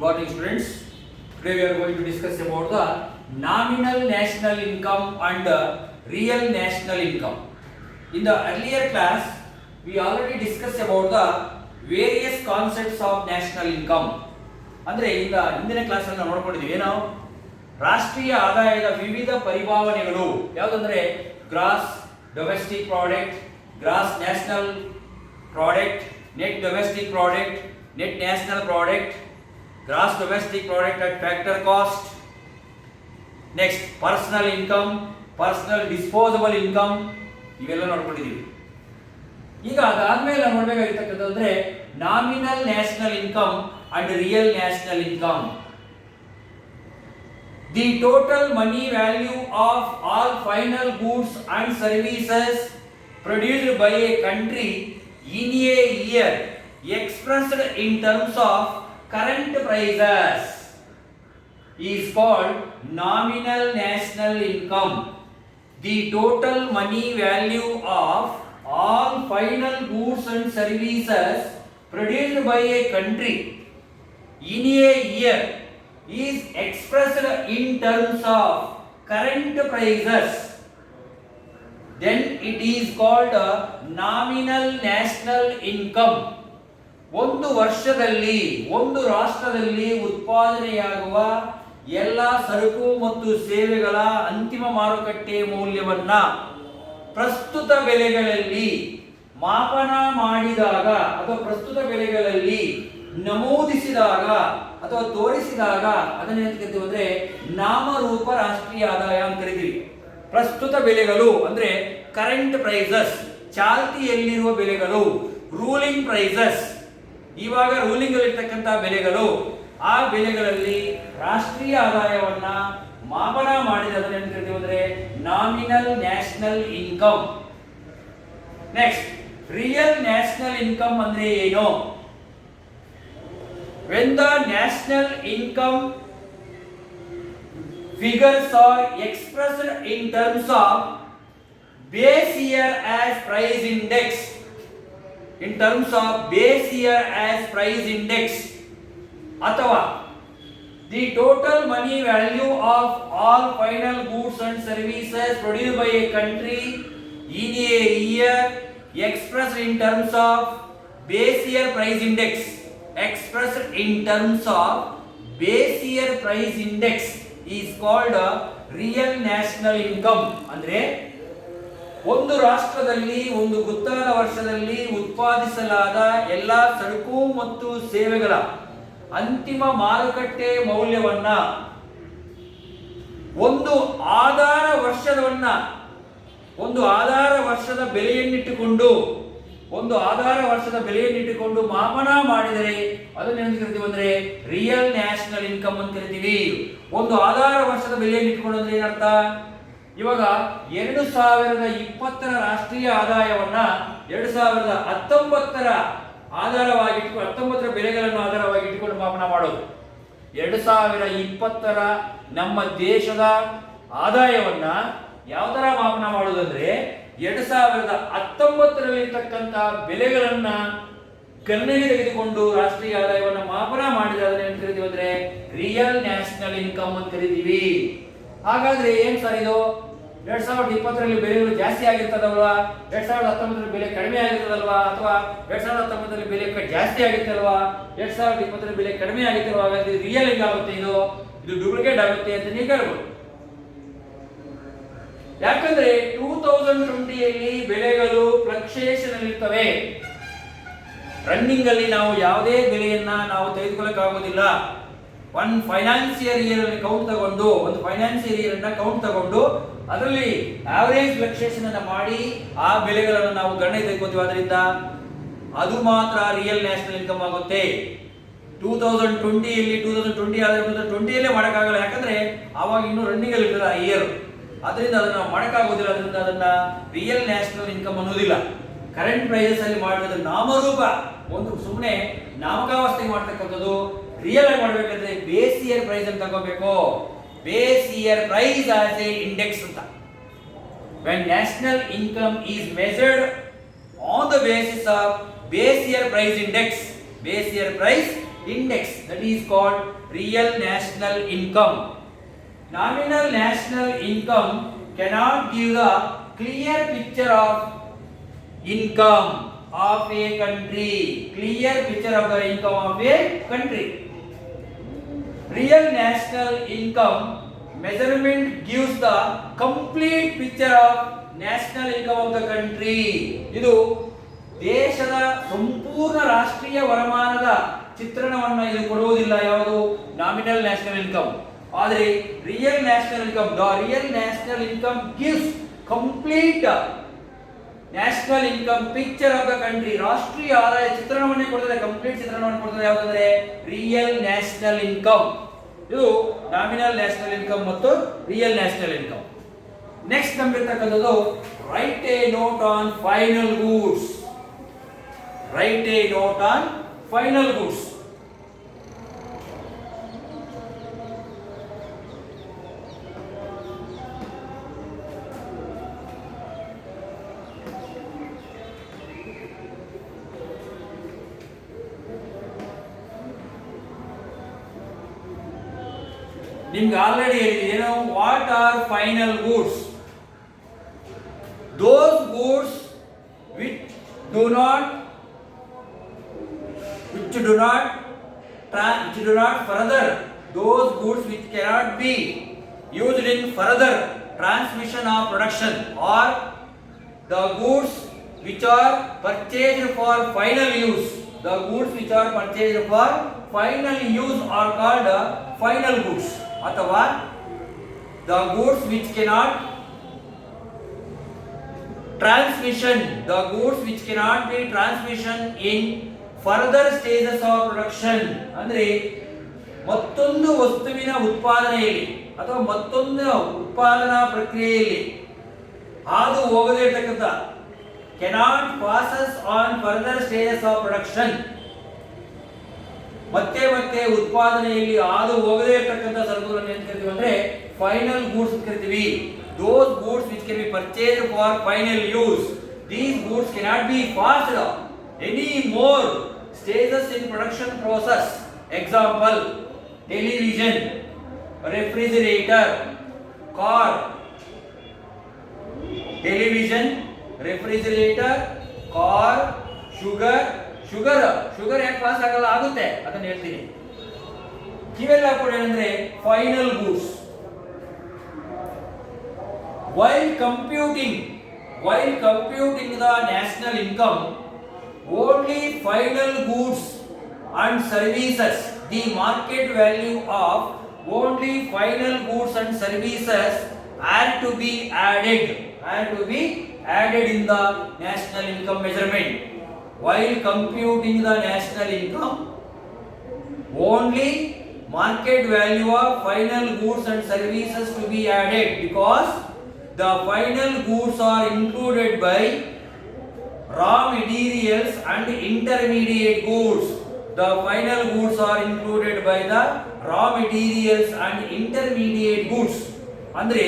morning students. Today we are going to discuss about the nominal national income and real national income. In the earlier class we already discussed about the various concepts of national income. ಅಂದರೆ ಈಗ ಹಿಂದಿನ class ಅನ್ನು ನೋಡ್ಕೊಂಡಿದ್ದೀವಿ. ಏನು ರಾಷ್ಟ್ರೀಯ ಆದಾಯದ ವಿವಿಧ ಪರಿಭಾವನೆಗಳು ಯಾವುದಂದ್ರೆ gross domestic product, gross national product, net domestic product, net national product, gross domestic product at factor cost, next personal income, personal disposable income, ಇವೆಲ್ಲ ನೋಡ್ಕೊಂಡಿದ್ದೀವಿ. ಈಗ ಅದಾದ್ಮೇಲೆ ನಾವು ನೋಡ್ಬೇಕಾಗಿರ್ತಕ್ಕಂಥದ್ದು nominal national income and real national income. The total money value of all final goods and services produced by a country in a year expressed in terms of current prices is called nominal national income. The total money value of all final goods and services produced by a country in a year is expressed in terms of current prices, then it is called a nominal national income. ಒಂದು ವರ್ಷದಲ್ಲಿ ಒಂದು ರಾಷ್ಟ್ರದಲ್ಲಿ ಉತ್ಪಾದನೆಯಾಗುವ ಎಲ್ಲ ಸರಕು ಮತ್ತು ಸೇವೆಗಳ ಅಂತಿಮ ಮಾರುಕಟ್ಟೆ ಮೌಲ್ಯವನ್ನ ಪ್ರಸ್ತುತ ಬೆಲೆಗಳಲ್ಲಿ ಮಾಪನ ಮಾಡಿದಾಗ ಅಥವಾ ಪ್ರಸ್ತುತ ಬೆಲೆಗಳಲ್ಲಿ ನಮೂದಿಸಿದಾಗ ಅಥವಾ ತೋರಿಸಿದಾಗ ಅದನ್ನ ಏನು ಕರಿತೀವಿ ಅಂದ್ರೆ ನಾಮರೂಪ ರಾಷ್ಟ್ರೀಯ ಆದಾಯ ಅಂತ ಕರಿತೀವಿ. ಪ್ರಸ್ತುತ ಬೆಲೆಗಳು ಅಂದ್ರೆ ಕರೆಂಟ್ ಪ್ರೈಸಸ್, ಚಾಲ್ತಿಯಲ್ಲಿರುವ ಬೆಲೆಗಳು, ರೂಲಿಂಗ್ ಪ್ರೈಸಸ್, ಇವಾಗ ರೂಲಿಂಗ್ ಅಲ್ಲಿ ಇರ್ತಕ್ಕಂಥ ಬೆಲೆಗಳು, ಆ ಬೆಲೆಗಳಲ್ಲಿ ರಾಷ್ಟ್ರೀಯ ಆದಾಯವನ್ನ ಮಾಪನ ಮಾಡಿದ ಅದನ್ನ ಏನು ಕರಿತೀವಿ ಅಂದ್ರೆ nominal national income. Next real national income ಅಂದ್ರೆ ಏನು? When the national income figures are expressed in terms of base year as price index, in terms of base year as price index, ಅಥವಾ the total money value of all final goods and services produced by a country in a year expressed in terms of base year price index, expressed in terms of base year price index is called a real national income. ಅಂದ್ರೆ ಒಂದು ರಾಷ್ಟ್ರದಲ್ಲಿ ಒಂದು ಗೊತ್ತಾದ ವರ್ಷದಲ್ಲಿ ಉತ್ಪಾದಿಸಲಾದ ಎಲ್ಲ ಸರಕು ಮತ್ತು ಸೇವೆಗಳ ಅಂತಿಮ ಮಾರುಕಟ್ಟೆ ಮೌಲ್ಯವನ್ನ ಒಂದು ಆಧಾರ ವರ್ಷದ ಬೆಲೆಯನ್ನಿಟ್ಟುಕೊಂಡು ಮಾಪನ ಮಾಡಿದರೆ ಅದನ್ನ ಏನು ಕರಿತೀವಿ ಅಂದ್ರೆ ರಿಯಲ್ ನ್ಯಾಷನಲ್ ಇನ್ಕಮ್ ಅಂತ ಕರಿತೀವಿ. ಒಂದು ಆಧಾರ ವರ್ಷದ ಬೆಲೆಯನ್ನಿಟ್ಟುಕೊಂಡು ಅಂದ್ರೆ ಏನರ್ಥ? ಇವಾಗ 2020 ರಾಷ್ಟ್ರೀಯ ಆದಾಯವನ್ನ 2019 ಆಧಾರವಾಗಿ 19 ಬೆಲೆಗಳನ್ನು ಆಧಾರವಾಗಿ ಇಟ್ಟುಕೊಂಡು ಮಾಪನ ಮಾಡೋದು. 2020 ನಮ್ಮ ದೇಶದ ಆದಾಯವನ್ನ ಯಾವ ತರ ಮಾಪನ ಮಾಡೋದಂದ್ರೆ 2019 ಇರ್ತಕ್ಕಂಥ ಬೆಲೆಗಳನ್ನ ಗಣನೆಗೆ ತೆಗೆದುಕೊಂಡು ರಾಷ್ಟ್ರೀಯ ಆದಾಯವನ್ನು ಮಾಪನ ಮಾಡಿದ್ರೆ ಅದನ್ನ ಏನು ಕರಿತೀವಿ ಅಂದ್ರೆ ರಿಯಲ್ ನ್ಯಾಷನಲ್ ಇನ್ಕಮ್ ಅಂತ ಕರಿತೀವಿ. ಹಾಗಾದ್ರೆ ಏನ್ ಸರ್ ಇದು? 2020 ಬೆಲೆಗಳು ಜಾಸ್ತಿ ಆಗಿರ್ತದಲ್ವಾ, 2019 ಬೆಲೆ ಕಡಿಮೆ ಆಗಿರ್ತದಲ್ವಾ, ಅಥವಾ 2019 ಬೆಲೆ ಜಾಸ್ತಿ ಆಗಿರ್ತಲ್ವಾ, 2020 ಬೆಲೆ ಕಡಿಮೆ ಆಗಿರ್ತಲ್ವಾ? ಹಾಗಾದ್ರೆ ರಿಯಲ್ ಹೆಂಗಾಗುತ್ತೆ? ಇದು ಡೂಪ್ಲಿಕೇಟ್ ಆಗುತ್ತೆ ಅಂತ ನೀವು ಕೇಳ್ಬೋದು. ಯಾಕಂದ್ರೆ 2020ಯಲ್ಲಿ ಬೆಲೆಗಳು ಫ್ಲಕ್ಚುಯೇಷನ್ ಇರ್ತವೆ. ರನ್ನಿಂಗ್ ಅಲ್ಲಿ ನಾವು ಯಾವುದೇ ಬೆಲೆಯನ್ನ ನಾವು ತೆಗೆದುಕೊಳ್ಳಕ್ಕಾಗೋದಿಲ್ಲ. ಒಂದು ಫೈನಾನ್ಸಿಯಲ್ ಇಯರ್ ಅಲ್ಲಿ ಕೌಂಟ್ ತಗೊಂಡು ಅದರಲ್ಲಿ ಆವರೇಜ್ ಫ್ಲಕ್ಚುಯೇಷನ್ ಅನ್ನ ಮಾಡಿ ಆ ಬೆಲೆಗಳನ್ನು ನಾವು ಗಣನೆಗೆ ತೆಗೆದುಕೊಳ್ತೀವಿ. ಅದರಿಂದ ಅದು ಮಾತ್ರ ರಿಯಲ್ ನ್ಯಾಷನಲ್ ಇನ್ಕಮ್ ಆಗುತ್ತೆ. 2020 ಮಾಡೋಕ್ಕಾಗಲ್ಲ, ಯಾಕಂದ್ರೆ ಆವಾಗ ಇನ್ನೂ ರನ್ನಿಂಗ್ ಅಲ್ಲಿ ಇರ್ತದೆ ಆ ಇಯರ್. ಅದರಿಂದ ಅದನ್ನ ನಾವು ಮಾಡೋಕ್ಕಾಗೋದಿಲ್ಲ. ಅದರಿಂದ ಅದನ್ನ ರಿಯಲ್ ನ್ಯಾಷನಲ್ ಇನ್ಕಮ್ ಅನ್ನೋದಿಲ್ಲ. ಕರೆಂಟ್ ಪ್ರೈಸಸ್ ಅಲ್ಲಿ ಮಾಡೋದು ನಾಮರೂಪ, ಒಂದು ಸುಮ್ಮನೆ ನಾಮಕಾವಸ್ಥೆ ಮಾಡ್ತಕ್ಕಂಥದ್ದು. ರಿಯಲ್ ಆಗಿ ಮಾಡಬೇಕಂದ್ರೆ ಬೇಸ್ ಇಯರ್ ಪ್ರೈಸ್ ಅಂತ ತಗೋಬೇಕು. Base year price as a index ಅಂತ. When national income is measured on the basis of base year price index, base year price index, that is called real national income. Nominal national income cannot give the clear picture of income of a country. Clear picture of the income of a country. Real national income measurement gives the complete picture of national income of the country. ಇದು ದೇಶದ ಸಂಪೂರ್ಣ ರಾಷ್ಟ್ರೀಯ ವರಮಾನದ ಚಿತ್ರಣವನ್ನು ಇದು ಕೊಡುವುದಿಲ್ಲ. ಯಾವುದು? Nominal national income. ಆದರೆ real national income, the real national income gives complete national income picture of the country. ರಾಷ್ಟ್ರೀಯ ಆದಾಯ ಚಿತ್ರಣವನ್ನೇ ಕೊಡುತ್ತದೆ, ಕಂಪ್ಲೀಟ್ ಚಿತ್ರಣವನ್ನು ಕೊಡುತ್ತದೆ. ಯಾವುದಂದ್ರೆ ರಿಯಲ್ ನ್ಯಾಷನಲ್ ಇನ್ಕಮ್. ಇದು ನಾಮಿನಲ್ ನ್ಯಾಷನಲ್ ಇನ್ಕಮ್ ಮತ್ತು ರಿಯಲ್ ನ್ಯಾಷನಲ್ ಇನ್ಕಮ್. ನೆಕ್ಸ್ಟ್ ನಮ್ಗಿರ್ತಕ್ಕಂಥದ್ದು write a note on final goods. Write a note on final goods. ನಿಮ್ಗೆ ಆಲ್ರೆಡಿ ಹೇಳಿದೆ ಏನು, what are final goods? Those goods which do not further, those goods which cannot be used in further transmission of production, or the goods which are purchased for final use. The goods which are purchased for final use are called final goods. ಅಥವಾ the goods which cannot transmission, the goods which cannot be transmission in further stages of production. ಅಂದ್ರೆ ಮತ್ತೊಂದು ವಸ್ತುವಿನ ಉತ್ಪಾದನೆಯಲ್ಲಿ ಅಥವಾ ಮತ್ತೊಂದು ಉತ್ಪಾದನಾ ಪ್ರಕ್ರಿಯೆಯಲ್ಲಿ ಹಾದು ಹೋಗದೇ ಇರತಕ್ಕಂಥ cannot passes on further stages of production, ಮತ್ತೆ ಮತ್ತೆ ಉತ್ಪಾದನೆಯಲ್ಲಿ ಹಾದು ಹೋಗದೇ ಇರತಕ್ಕಂಥ ಸರಕುಗಳನ್ನು ಏನು ಕರಿತೀವಿ ಅಂದ್ರೆ ಫೈನಲ್ ಗೂಡ್ಸ್ ಕರಿತೀವಿ. Those goods which can be purchased for final use, these goods cannot be passed any more stages in production process. Example, television, refrigerator, car. Television, refrigerator, car, sugar ಯಾಕೆ ಪಾಸ್ ಆಗಲ್ಲ? ಆಗುತ್ತೆ, ಅದನ್ನ ಹೇಳ್ತೀನಿ. ಇವೆಲ್ಲ ಕೂಡ ಏನಂದ್ರೆ final goods. while computing the national income, only final goods and services, the market value of only final goods and services are to be added in the national income measurement. While computing the national income, only market value of final goods and services to be added, because the final goods are included by raw materials and intermediate goods. The final goods are included by the raw materials and intermediate goods. ಅಂದ್ರೆ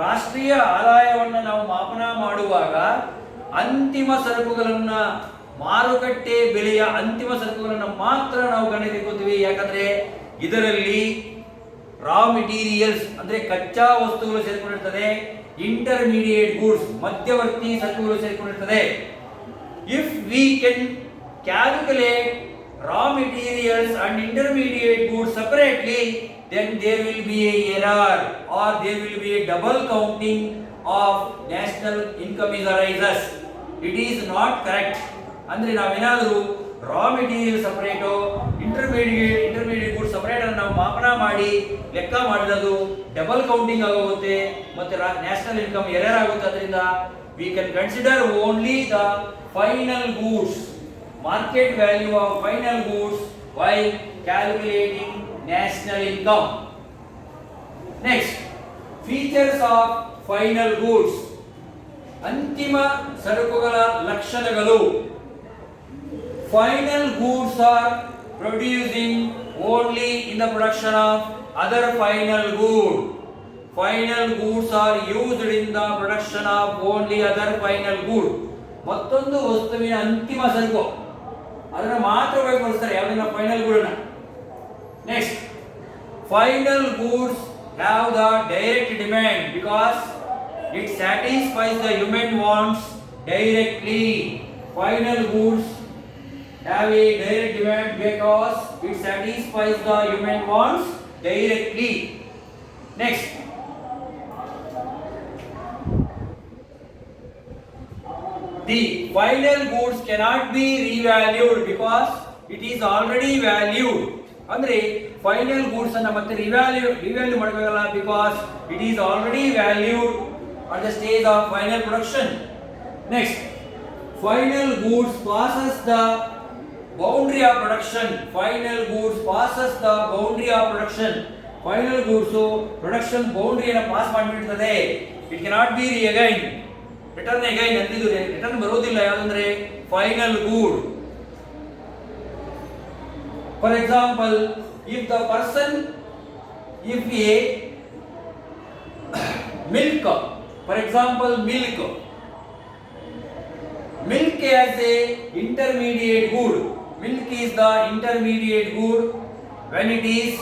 ರಾಷ್ಟ್ರೀಯ ಆದಾಯವನ್ನು ನಾವು ಮಾಪನ ಮಾಡುವಾಗ ಅಂತಿಮ ಸರಕುಗಳನ್ನ, ಮಾರುಕಟ್ಟೆ ಬೆಲೆಯ ಅಂತಿಮ ಸರಕುಗಳನ್ನು ಮಾತ್ರ ನಾವು ಗಣನೆಗೆ ತಗೊಳ್ತೀವಿ. ಯಾಕಂದ್ರೆ ಇದರಲ್ಲಿ ರಾ ಮೆಟೀರಿಯಲ್ಸ್ ಅಂದ್ರೆ ಕಚ್ಚಾ ವಸ್ತುಗಳು ಸೇರಿಕೊಂಡಿರ್ತದೆ, ಇಂಟರ್ಮೀಡಿಯೇಟ್ ಗೂಡ್ಸ್ ಮಧ್ಯವರ್ತಿ ಸರಕುಗಳು ಸೇರಿಕೊಂಡಿರ್ತದೆ. If we can calculate raw materials and intermediate goods separately, then there will be a error or there will be a double counting of national income is arises. It is not correct. ಅಂದ್ರೆ ನಾವೇನಾದರೂ raw material separate, intermediate goods separate ಅನ್ನು ನಾವು ಮಾಪನ ಮಾಡಿ ಲೆಕ್ಕ ಮಾಡಿರೋದು double counting ಆಗೋಗುತ್ತೆ ಮತ್ತೆ ನ್ಯಾಷನಲ್ ಇನ್ಕಮ್ ಎರರ್ ಆಗುತ್ತೆ. ಅದರಿಂದ we can consider only the final goods, market value of final goods while calculating national income. Next, features of final goods. ಅಂತಿಮ ಸರಕುಗಳ ಲಕ್ಷಣಗಳು. Final goods are producing only in the production of other final good. Final goods are used in the production of only other final good. ಮತ್ತೊಂದು ವಸ್ತುವಿನ ಅಂತಿಮ ಸರಕು ಅದನ್ನ ಮಾತ್ರ ಉಪಯೋಗಿಸ್ತಾರೆ, ಯಾವುದನ್ನ ಫೈನಲ್ ಗೂಡ್ನ. Next, final goods have the direct demand because it satisfies the human wants directly. Final goods have a direct demand because it satisfies the human wants directly. Next, the final goods cannot be revalued because it is already valued. ಅಂದ್ರೆ final goods ಅನ್ನ ಮತ್ತೆ revalue ಮಾಡಬೇಕಲ್ಲ, because it is already valued at the stage of final production. Next, final goods passes the boundary of production. Final goods passes the boundary of production. Final goods production boundary ಅನ್ನು pass ಮಾಡಿಬಿಡ್ತದೆ. It cannot be return again ಅಂತಿದ್ದು return ಬರೋದಿಲ್ಲ ಯಾವಂದ್ರೆ final good. For example, if a milk, for example, milk as a intermediate good. Milk is the intermediate good when it is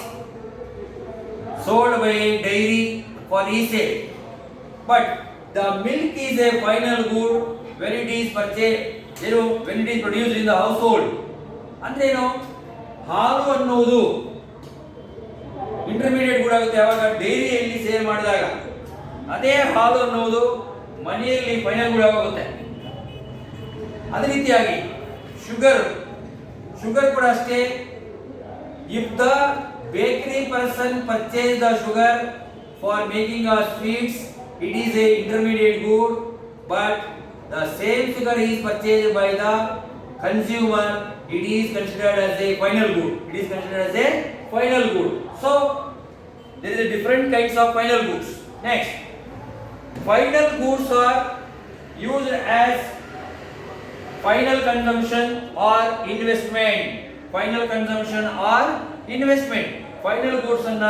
sold by a dairy for resale. But the milk is a final good when it is purchased, when it is produced in the household. ಅಂದ್ರೆ ಏನು, ಹಾಲು ಅನ್ನೋದು intermediate good ಆಗುತ್ತೆ ಯಾವಾಗ ಡೈರಿಯಲ್ಲಿ sale ಮಾಡಿದಾಗ. ಅದೇ ಹಾಲು ಅನ್ನೋದು ಮನೆಯಲ್ಲಿ ಫೈನಲ್ ಗುಡ್ ಆಗುತ್ತೆ. ಅದೇ ರೀತಿಯಾಗಿ ಶುಗರ್ ಕೂಡ ಅಷ್ಟೇ. If the bakery person purchase the sugar for making a sweets, it is A intermediate good, but the same sugar is purchased by the consumer, it is considered as a final good. It is considered as a final good. So there is a different kinds of final goods. Next, final goods are used as final consumption or investment. Final consumption or investment. Final goods ಅನ್ನ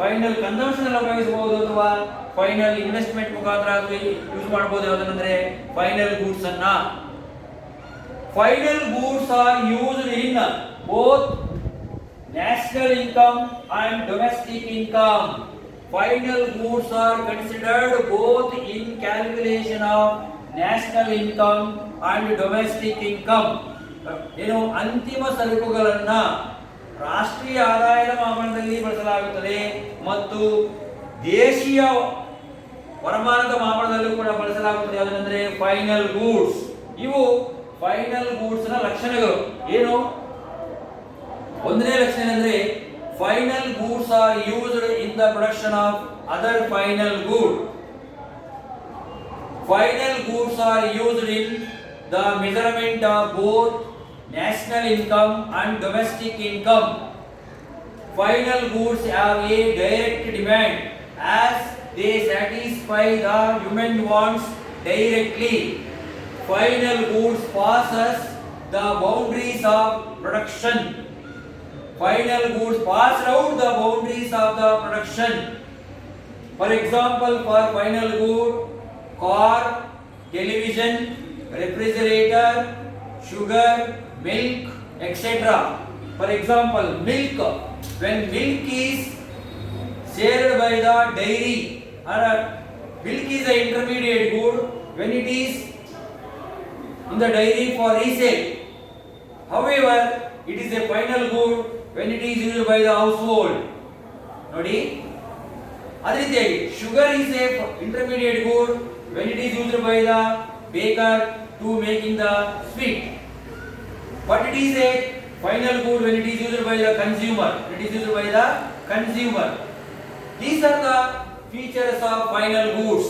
final consumption ಅಲ್ಲಿ ಉಪಯೋಗಿಸಬಹುದು ಅಥವಾ final investment ಮುಖಾಂತರ use ಮಾಡಬಹುದು. ಯಾವುದಂದ್ರೆ final goods ಅನ್ನ. Final goods are used in both national income and domestic income. Final goods are considered both in calculation of national income and domestic income. ಏನು ಅಂತಿಮ ಸರಕುಗಳನ್ನ ರಾಷ್ಟ್ರೀಯ ಆದಾಯದ ಮಾಪನದಲ್ಲಿ ಬಳಸಲಾಗುತ್ತದೆ ಮತ್ತು ದೇಶೀಯ ವರಮಾನದ ಮಾಪನದಲ್ಲೂ ಕೂಡ ಬಳಸಲಾಗುತ್ತದೆ. ಯಾವುದಂದ್ರೆ ಫೈನಲ್ ಗೂಡ್ಸ್. ಇವು ಫೈನಲ್ ಗೂಡ್ಸ್ ನ ಲಕ್ಷಣಗಳು ಏನು? ಒಂದನೇ ಲಕ್ಷಣ ಅಂದ್ರೆ final goods are used in the production of other final good. Final goods are used in the measurement of both national income and domestic income. Final goods have A direct demand as they satisfy the human wants directly. Final goods passes the boundaries of production. Final goods pass out the boundaries of the production. For example, for final good, car, television, refrigerator, sugar, milk, etc. For example, milk. When milk is sold by the dairy, milk is an intermediate good when it is in the dairy for resale. However, it is a final good when it is used by the household. ನೋಡಿ, ಅದೇ ರೀತಿಯಾಗಿ sugar is a intermediate good when it is used by the baker to making the sweet, but it is a final good when it is used by the consumer. It is used by the consumer. These are the features of final goods.